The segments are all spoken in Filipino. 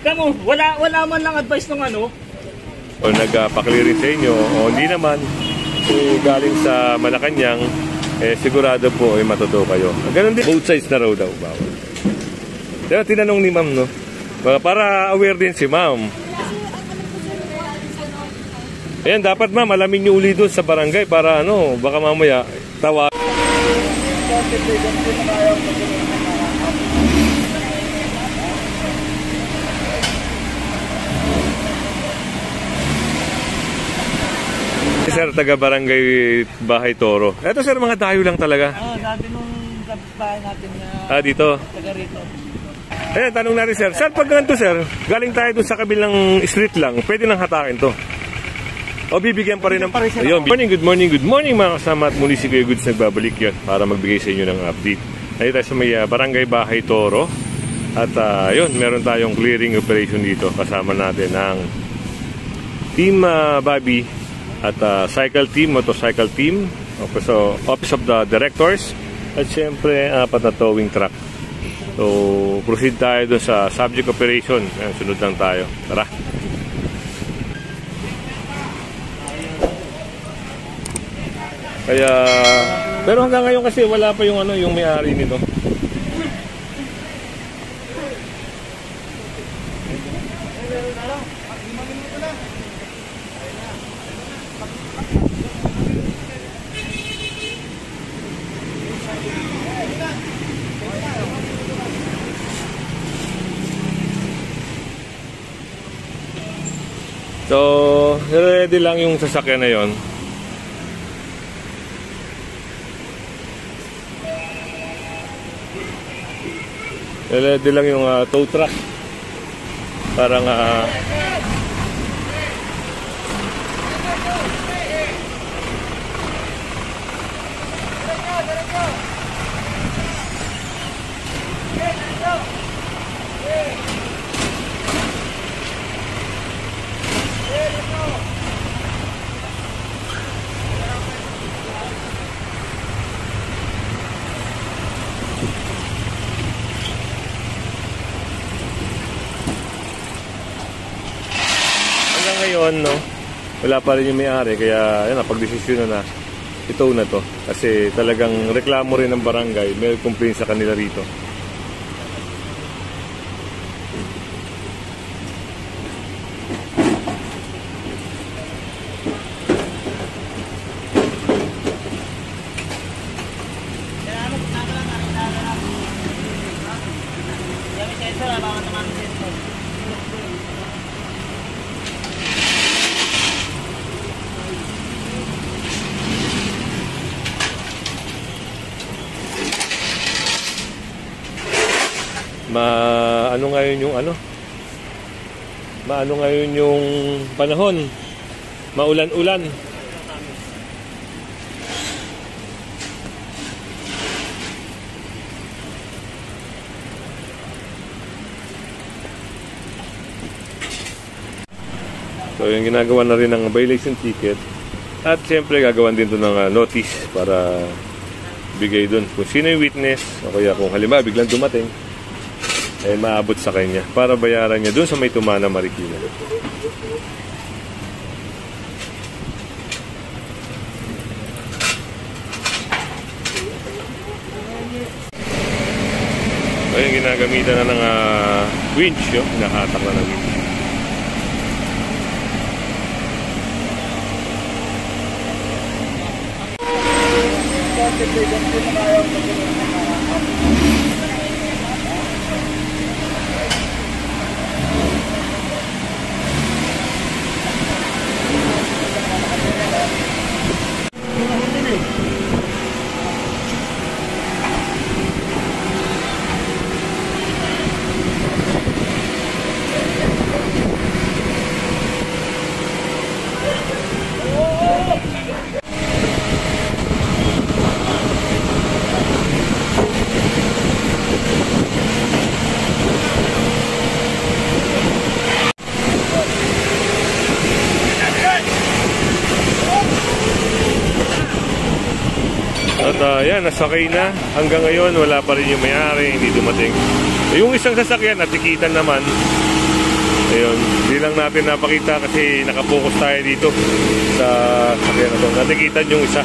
Kamo, wala man lang advice ng ano. O nagpa-clearing sa inyo, o hindi naman, galing sa Malacanang, sigurado po ay matuto kayo. Ganun din, both sides na raw daw. Bawal. Kaya tinanong ni ma'am, no? Para aware din si ma'am. Ayan, dapat ma'am, alamin nyo uli doon sa barangay para ano, baka mamaya tawa. Sir, taga barangay Bahay Toro. Ito sir, mga dayo lang talaga. Dati nung kapitbahay natin na dito. taga rito. Ayan, tanong natin sir. Sir, pag ganito sir, galing tayo doon sa kabilang street lang, pwede nang hatakin to. O bibigyan pa rin ng... Ayun, good morning mga kasama at muli si Kuya Goods nagbabalik yun para magbigay sa inyo ng update. Nandito tayo sa may barangay Bahay Toro. At yun, meron tayong clearing operation dito. Kasama natin ang Team Bobby at cycle team, motorcycle team, Office of the Directors, at syempre apat na towing truck. So, proceed tayo doon sa subject operation. Sunod lang tayo. Tara! Kaya, pero hanggang ngayon kasi wala pa yung ano, yung may-ari nito. So, ready lang yung sasakyan na yon. Ready lang yung tow truck. Parang ngayon, no, wala pa rin yung may-ari, kaya yun, napag-desisyon na ito na to kasi talagang reklamo rin ng barangay, may complaint sa kanila rito. Maano ngayon yung panahon, maulan-ulan. So yung ginagawa na rin ng violation ticket at siyempre gagawan din doon ng notice para bigay doon kung sino yung witness o kaya kung halimbawa biglang dumating maabot sa kanya para bayaran niya doon sa may Tumana, Marikina. Ayun, ginagamitan na ng winch, yun. Hinahatak na ng winch. At yan, nasakay na. Hanggang ngayon, wala pa rin yung may-ari, hindi dumating. Yung isang sasakyan, natikitan naman. Ayun, hindi lang natin napakita kasi nakapokus tayo dito sa sakyan na to. Nakikita yung isa.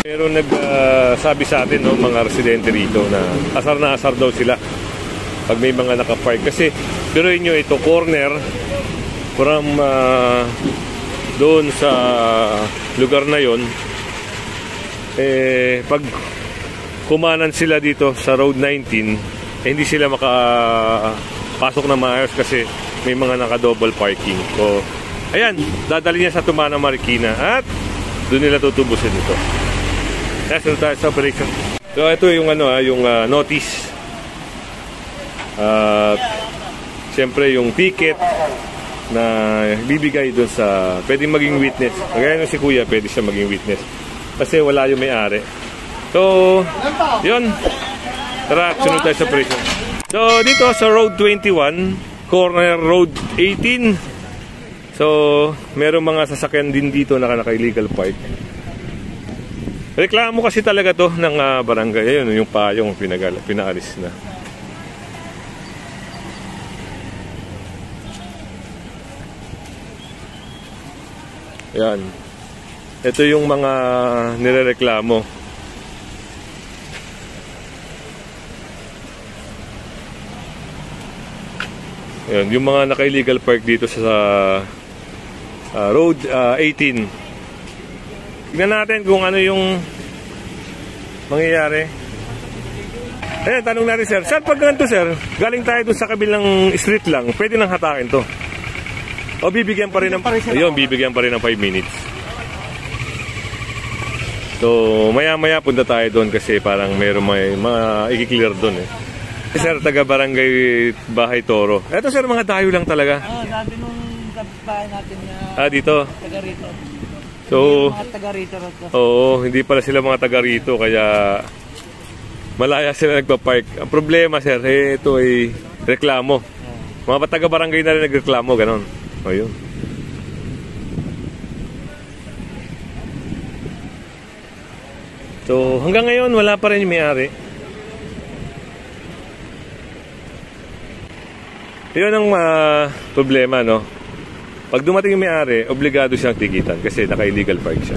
Pero nagsabi sa atin, no, mga residente rito na asar daw sila pag may mga nakapark. Kasi biruin nyo, ito corner from doon sa lugar na yon. Pag kumanan sila dito sa Road 19, hindi sila makapasok na maayos kasi may mga naka-double parking. So, ayan, dadali niya sa Tumana Marikina at doon nila tutubusin ito. Nasa tayo sa operation. So, ito yung yung notice. At siyempre yung ticket na bibigay doon sa pwedeng maging witness. Kagaya nung si Kuya, pwede siya maging witness kasi wala yung may-ari. So, yun. Tara, sunod tayo sa operation. So, dito sa Road 21, corner Road 18. So, merong mga sasakyan din dito na naka-illegal park. Reklamo kasi talaga to ng barangay. Ayun, yung payong pinaalis na. Yan. Ito yung mga nirereklamo. Yan, yung mga naka-illegal park dito sa Road 18. Tignan natin kung ano yung mangyayari. Ayan, tanong natin sir. Sir, pag ganito sir, galing tayo dun sa kabilang street lang, pwede nang hatakin to? O bibigyan pa rin ng, ayun, bibigyan pa rin ng 5 minutes. So, maya-maya punta tayo doon kasi parang mayroong may i-clear doon eh. Sir, taga Barangay Bahay Toro. Eto sir, mga dayo lang talaga. Sabi nung kapitbahay natin na dito. taga rito. So, Mga taga rito rito. Oo, hindi pala sila mga taga rito kaya malaya sila nagpa-park. Ang problema sir, ito ay reklamo. Mga taga barangay na rin nagreklamo, ganon. O yun. So, hanggang ngayon wala pa rin yung may-ari. Yun ang problema, no? Pag dumating yung may-ari, obligado siyang tikitan kasi naka-illegal park siya.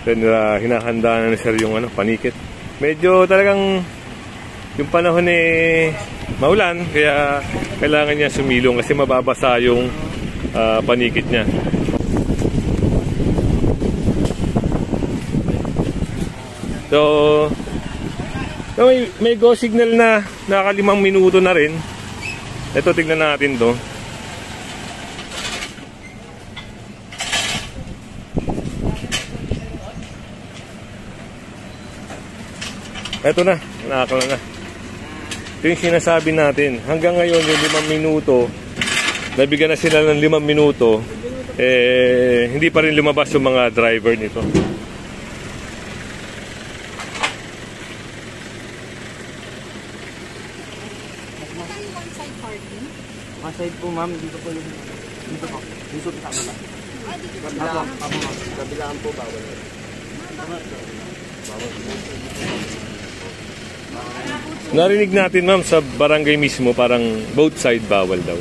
Then, hinahanda na ni sir yung panikit. Medyo talagang yung panahon maulan, kaya kailangan niya sumilong kasi mababasa yung panikit niya. So, may go signal na naka 5 minuto na rin. Ito, tignan natin to. Ito na, nakakala na. Ito yung sinasabi natin. Hanggang ngayon, yung 5 minuto, nabigyan na sila ng 5 minuto, hindi pa rin lumabas yung mga driver nito. One side po ma'am, dito po yung dito po. Dito sa kabila. Kabilaan po bawal. Narinig natin ma'am sa barangay mismo parang both side bawal daw.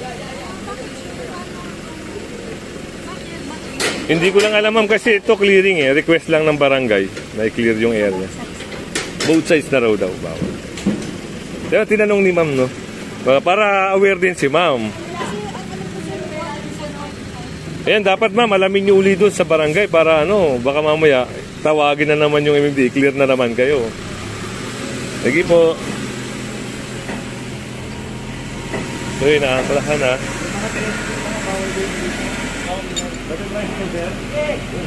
Hindi ko lang alam ma'am kasi ito clearing request lang ng barangay na i-clear yung area. Both sides na raw daw bawal. Kaya tinanong ni ma'am, no? Para aware din si ma'am. Ayan, dapat ma'am, alamin nyo uli doon sa barangay para baka mamaya tawagin na naman yung MMD, clear na naman kayo. Sige po. So yun, nakakalahan na.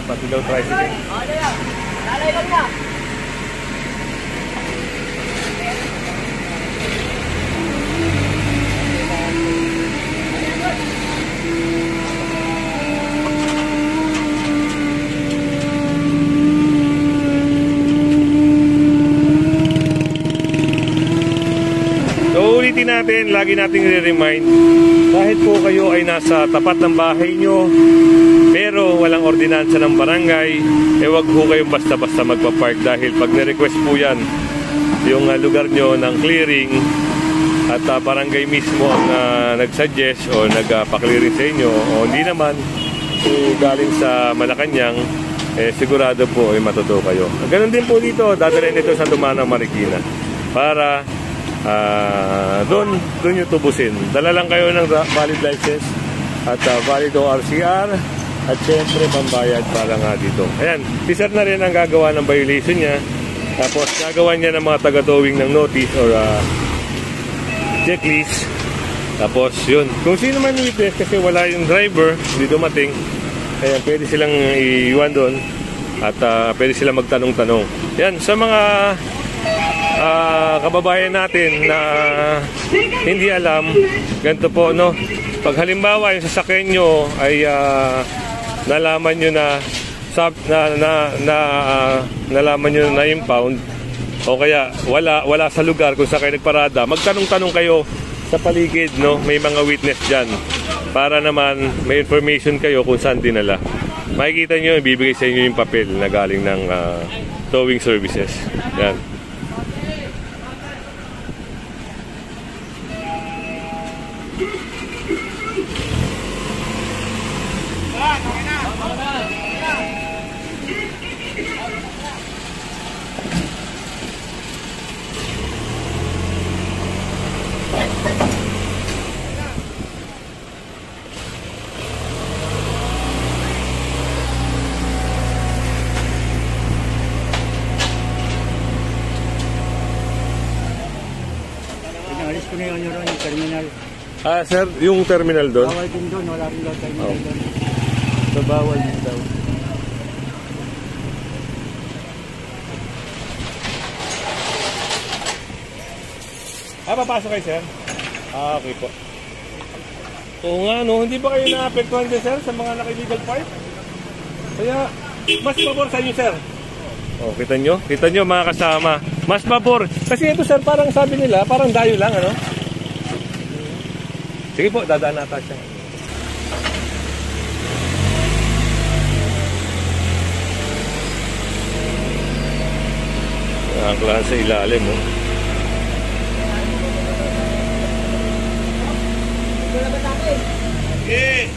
Pati daw tricycle. Lalay lang na. Ulitin natin, lagi natin i-remind, kahit po kayo ay nasa tapat ng bahay nyo pero walang ordinansa ng barangay, huwag po kayong basta-basta magpa-park dahil pag na-request po yan yung lugar nyo ng clearing at barangay mismo ang nag-suggest o nagpa-clearing sa inyo o hindi naman galing sa Malacanang, sigurado po ay matuto kayo. Ganun din po dito, dadalhin ito sa Dumana, Marikina para doon yung tubusin. Dala lang kayo ng valid license at valid ORCR at syempre pambayad para nga dito. Ayan, si sir na rin ang gagawa ng violation niya. Tapos gagawa niya ng mga taga-towing ng notice or checklist. Tapos yun, kung sino man witness kasi wala yung driver, hindi dumating, kaya pwede silang iiwan doon at pwede silang magtanong-tanong. Yan, sa mga kababayan natin na hindi alam, ganito po, no? Pag halimbawa yung sasakyan nyo ay nalaman nyo na nalaman nyo na impound o kaya wala sa lugar kung saan kayo nagparada, magtanong-tanong kayo sa paligid, no? May mga witness dyan para naman may information kayo kung saan dinala. Makikita nyo, ibibigay sa inyo yung papel na galing ng towing services. Yan. Alis ko na yung terminal. Sir, yung terminal doon? Bawal din doon, wala rin daw terminal doon. So, bawal din daw. Papasok kayo, sir? Okay po. Oo nga, no? Hindi ba kayo na-apektuhan din, sir, sa mga naka-illegal park? Kaya, mas pabor sa inyo, sir. Oh, kita nyo? Kita nyo, mga kasama. Mas pabor. Kasi ito, sir, parang sabi nila, parang dayo lang, ano? Sige po, dadaan natin siya. Ang klase sa ilalim, no? Okay.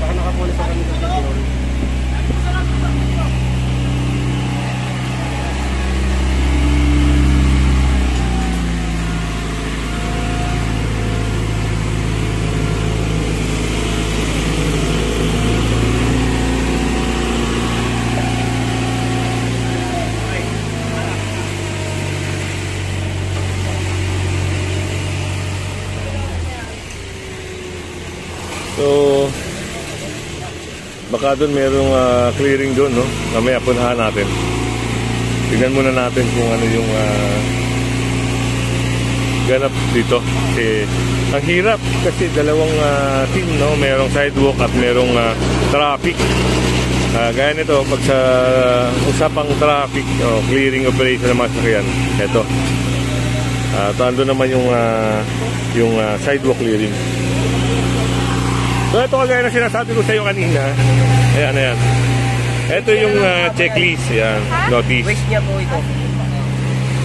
Baka nakapulis sa kami sa video. So, baka doon merong clearing doon, no? Mamaya punahan natin. Tignan muna natin kung ano yung ganap dito. Kasi ang hirap kasi dalawang team, no? Merong sidewalk at merong traffic. Gaya nito, pag sa usapang traffic, clearing operation ng mga sakyan, ito. Ando naman yung sidewalk clearing. So ito kagaya na sinasabi ko sa iyo kanina. Ayan, ayan. Ito yung checklist. Ayan, notice. Waste niya po ito.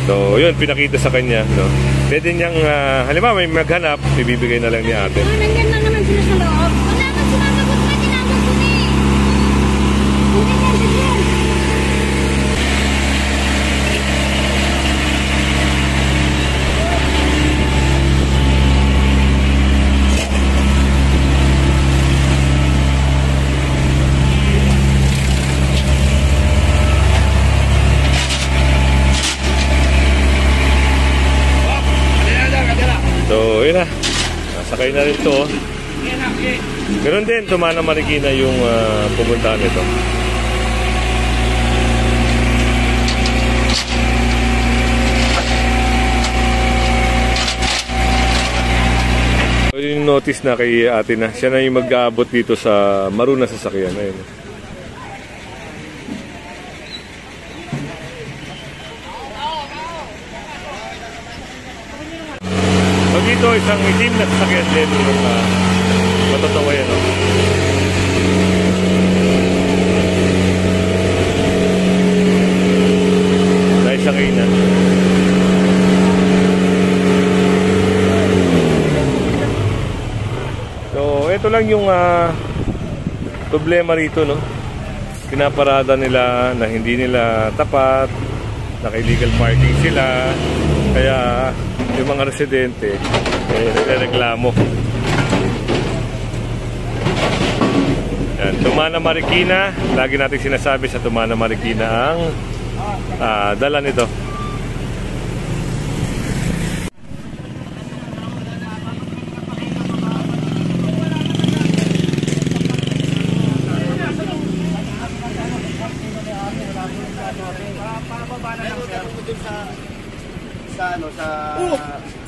So yun, pinakita sa kanya, no? Pwede niyang, halimbawa may maghanap, ibibigay na lang niya ate. Nandiyan lang naman sila sa loob. Wala nang sumasagot na, tinawag ko na eh. Hindi na dyan. So, yun na. Nasakay na rin ito. Meron din, Dumana, Marikina yung pumuntahan nito. So, yung notice na kay ate na. Siya na yung mag-aabot dito sa Maruna sasakyan. Ayun. So dito isang itim na sasakyan din yung matatawa yan. No? Dahil sa kainan. So ito lang yung problema rito, no? Pinaparada nila na hindi nila tapat, naka-illegal parking sila, kaya yung mga residente nagreklamo. Yan, Tumana Marikina, lagi natin sinasabi sa Tumana Marikina ang dala nito.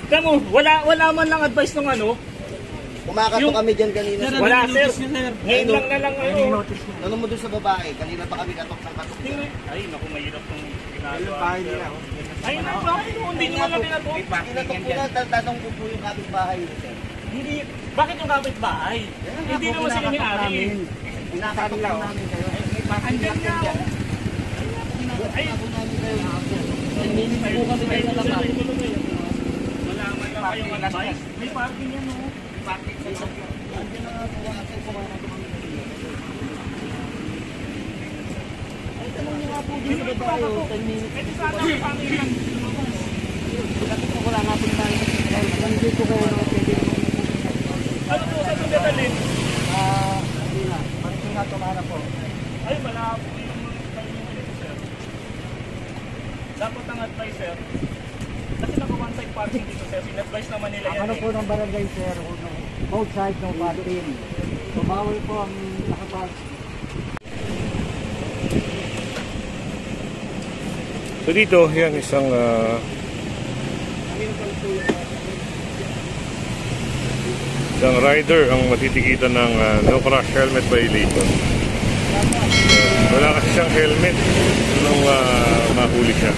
Kamo, wala man lang advice ng ano. Kumakato kami dyan kanina. Wala sir. Ngayon lang na lang ano. Ano mo dun sa babae? Kanina pa kami katok ng katok. Ay, naku, mahirap tong ginagawa. Ay, naku, hindi nyo lang binato. Kinatok ko na, tatanong ko po yung kapitbahay. Hindi, bakit yung kapitbahay? Hindi naman sila may-ari. Pinakatok lang namin kayo. Andyan nga ako. Ay, po kami kayo nalaman. wala man lang kayong advice. May parking yan, no? Parking sa isang yan. Andyan na nga po, akin po mga ay, tanong niyo nga po dun sa babae. 10 minutes. Pwede sana ang pangilihan. Kapit ko wala nga po tayo. Nandito kayo na pwede naman. Ano po sa itong dadalhin? Hindi na. Mariting nga tumana po. Ay, malabo yung sir. Dapat ang advice, sir. Kasi naka-one-side parking dito, sir. In-advise naman nila yan. Ano po ng barangay, sir? Both sides ng parking. Tumawal po ang nakapag. So dito, yan isang rider ang matitikitan ng no crash helmet violation. Wala kasi siyang helmet nung mahuli siya.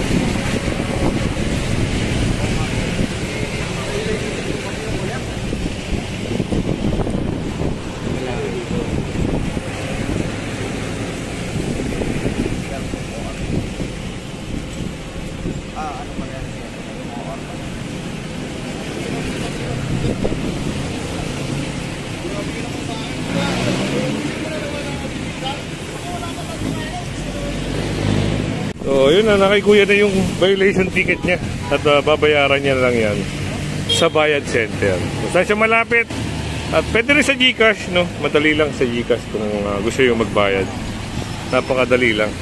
So yun na, nakikuya na yung violation ticket niya at babayaran niya lang yan sa Bayad Center. So, saan siya malapit? At pwede rin sa GCash, no? Madali lang sa GCash kung gusto yung magbayad. Napakadali lang.